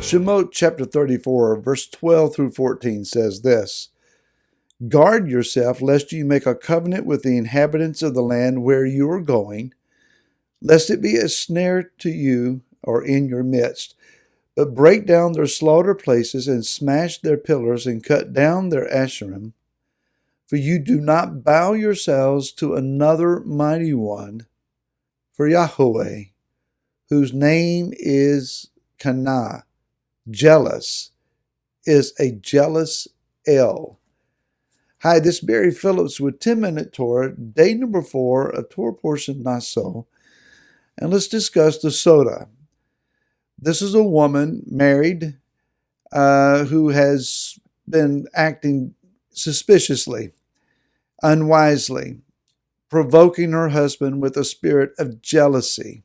Shemot chapter 34, verse 12 through 14 says this: Guard yourself, lest you make a covenant with the inhabitants of the land where you are going, lest it be a snare to you or in your midst. But break down their slaughter places and smash their pillars and cut down their Asherim. For you do not bow yourselves to another mighty one, for Yahweh, whose name is Qan'na, jealous, is a jealous El. Hi, this is Barry Phillips with 10-Minute Torah, day number 4 of Torah portion Naso. And let's discuss the soda. This is a woman married who has been acting suspiciously, unwisely, provoking her husband with a spirit of jealousy.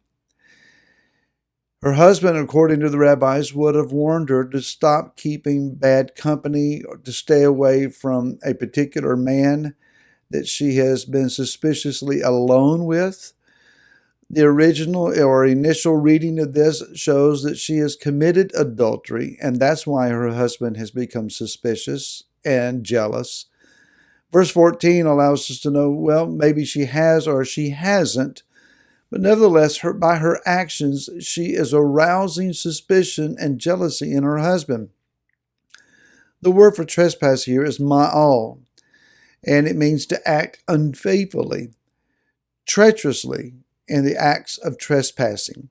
Her husband, according to the rabbis, would have warned her to stop keeping bad company or to stay away from a particular man that she has been suspiciously alone with. The original or initial reading of this shows that she has committed adultery, and that's why her husband has become suspicious and jealous. Verse 14 allows us to know, well, maybe she has or she hasn't, but nevertheless, by her actions, she is arousing suspicion and jealousy in her husband. The word for trespass here is ma'al, and it means to act unfaithfully, treacherously, in the acts of trespassing.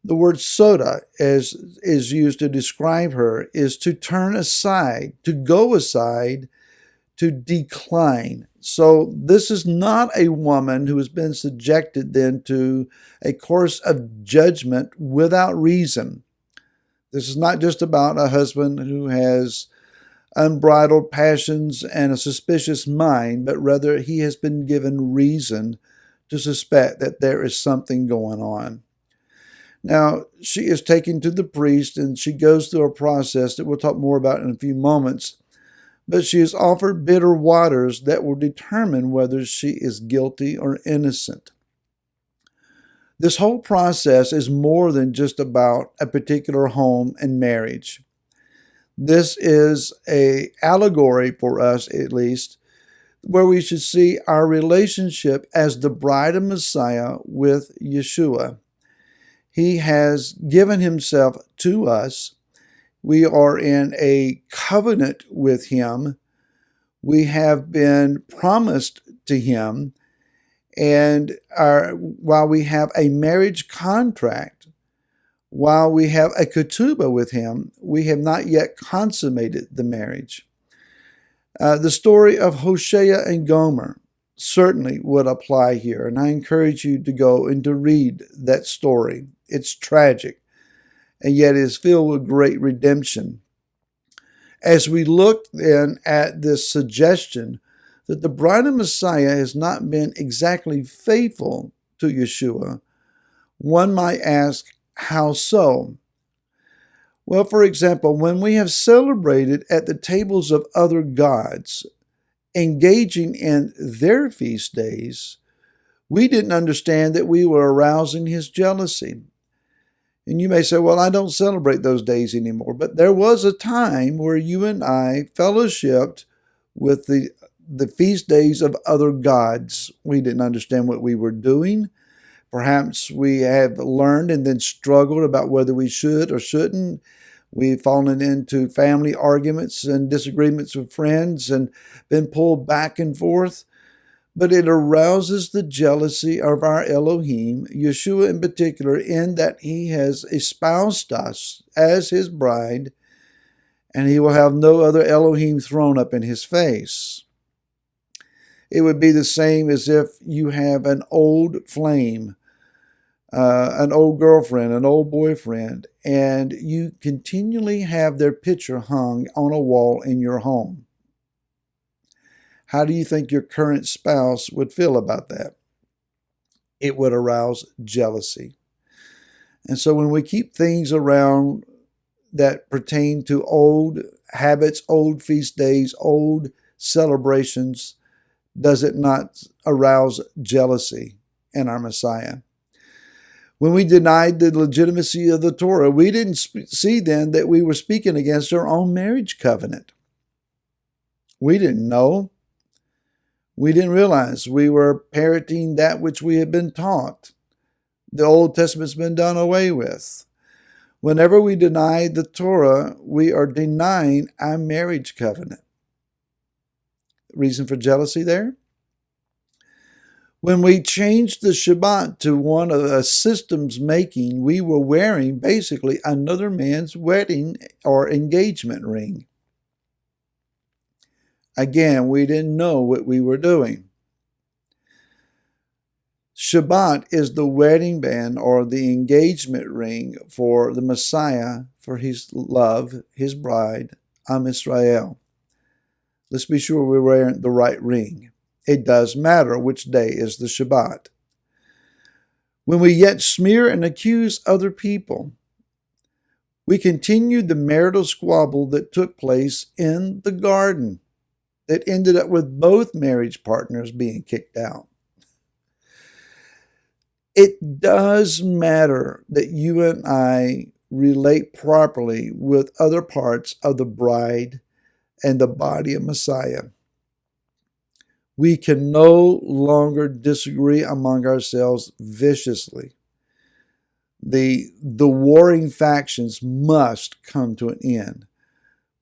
The word soda, as is used to describe her, is to turn aside, to go aside, to decline. So this is not a woman who has been subjected then to a course of judgment without reason. This is not just about a husband who has unbridled passions and a suspicious mind, but rather he has been given reason to suspect that there is something going on. Now, she is taken to the priest and she goes through a process that we'll talk more about in a few moments. But she is offered bitter waters that will determine whether she is guilty or innocent. This whole process is more than just about a particular home and marriage. This is an allegory for us, at least, where we should see our relationship as the bride of Messiah with Yeshua. He has given himself to us. We are in a covenant with him. We have been promised to him. And while we have a marriage contract, while we have a ketubah with him, we have not yet consummated the marriage. The story of Hosea and Gomer certainly would apply here, and I encourage you to go and to read that story. It's tragic, and yet is filled with great redemption. As we look then at this suggestion that the bride of Messiah has not been exactly faithful to Yeshua, one might ask, how so? Well, for example, when we have celebrated at the tables of other gods, engaging in their feast days, we didn't understand that we were arousing his jealousy. And you may say, well, I don't celebrate those days anymore. But there was a time where you and I fellowshipped with the feast days of other gods. We didn't understand what we were doing. Perhaps we have learned and then struggled about whether we should or shouldn't. We've fallen into family arguments and disagreements with friends and been pulled back and forth. But it arouses the jealousy of our Elohim, Yeshua in particular, in that he has espoused us as his bride, and he will have no other Elohim thrown up in his face. It would be the same as if you have an old flame, an old girlfriend, an old boyfriend, and you continually have their picture hung on a wall in your home. How do you think your current spouse would feel about that? It would arouse jealousy. And so when we keep things around that pertain to old habits, old feast days, old celebrations, does it not arouse jealousy in our Messiah? When we denied the legitimacy of the Torah, we didn't see then that we were speaking against our own marriage covenant. We didn't know. We didn't realize we were parroting that which we had been taught. The Old Testament's been done away with. Whenever we deny the Torah, we are denying our marriage covenant. Reason for jealousy there? When we changed the Shabbat to one of a system's making, we were wearing basically another man's wedding or engagement ring. Again, we didn't know what we were doing. Shabbat is the wedding band or the engagement ring for the Messiah, for his love, his bride, Am Israel. Let's be sure we're wearing the right ring. It does matter which day is the Shabbat. When we yet smear and accuse other people, we continue the marital squabble that took place in the garden that ended up with both marriage partners being kicked out. It does matter that you and I relate properly with other parts of the bride and the body of Messiah. We can no longer disagree among ourselves viciously. The warring factions must come to an end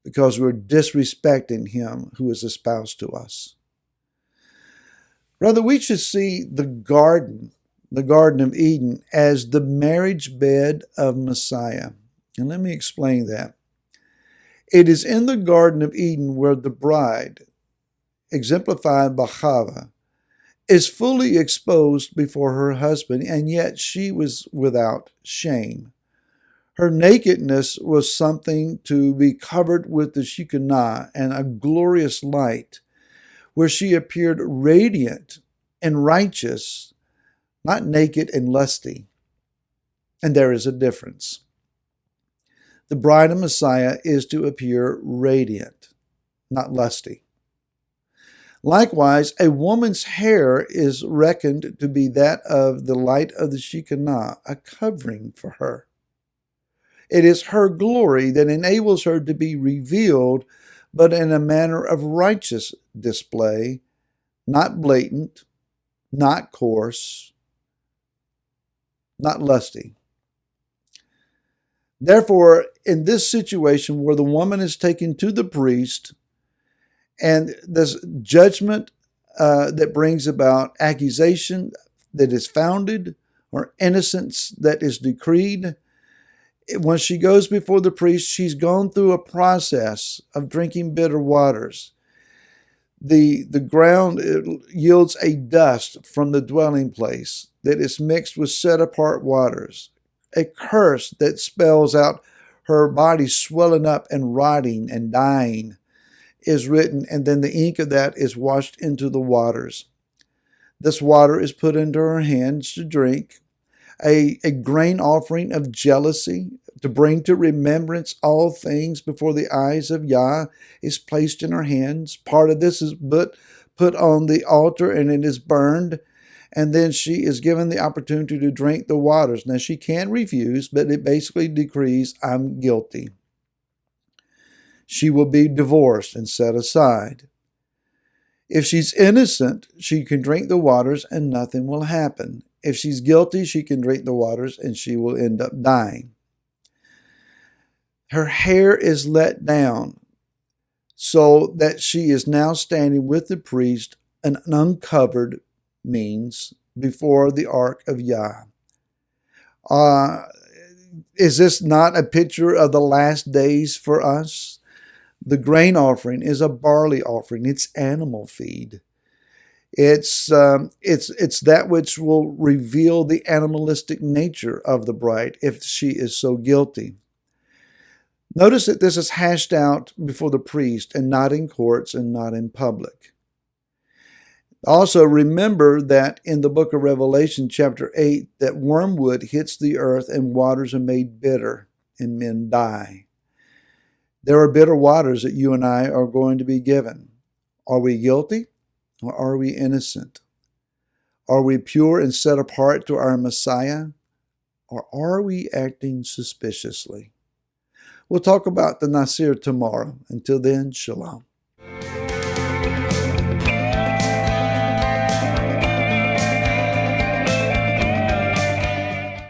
because we're disrespecting him who is espoused to us. Rather, we should see the Garden of Eden, as the marriage bed of Messiah. And let me explain that. It is in the Garden of Eden where the bride, exemplified by Chava, is fully exposed before her husband, and yet she was without shame. Her nakedness was something to be covered with the Qan'na and a glorious light, where she appeared radiant and righteous, not naked and lusty. And there is a difference. The bride of Messiah is to appear radiant, not lusty. Likewise, a woman's hair is reckoned to be that of the light of the Shekinah, a covering for her. It is her glory that enables her to be revealed, but in a manner of righteous display, not blatant, not coarse, not lusty. Therefore, in this situation where the woman is taken to the priest, and this judgment that brings about accusation that is founded or innocence that is decreed, when she goes before the priest, she's gone through a process of drinking bitter waters. The ground yields a dust from the dwelling place that is mixed with set-apart waters, a curse that spells out her body swelling up and rotting and dying is written, and then the ink of that is washed into the waters. This water is put into her hands to drink. A grain offering of jealousy to bring to remembrance all things before the eyes of Yah is placed in her hands. Part of this is put on the altar and it is burned. And then she is given the opportunity to drink the waters. Now she can refuse, but it basically decrees, I'm guilty. She will be divorced and set aside. If she's innocent, she can drink the waters and nothing will happen. If she's guilty, she can drink the waters and she will end up dying. Her hair is let down so that she is now standing with the priest, an uncovered means, before the ark of Yah. Is this not a picture of the last days for us? The grain offering is a barley offering. It's animal feed. It's that which will reveal the animalistic nature of the bride if she is so guilty. Notice that this is hashed out before the priest and not in courts and not in public. Also remember that in the book of Revelation chapter 8 that wormwood hits the earth and waters are made bitter and men die. There are bitter waters that you and I are going to be given. Are we guilty or are we innocent? Are we pure and set apart to our Messiah? or are we acting suspiciously? We'll talk about the Nasir tomorrow. Until then, shalom.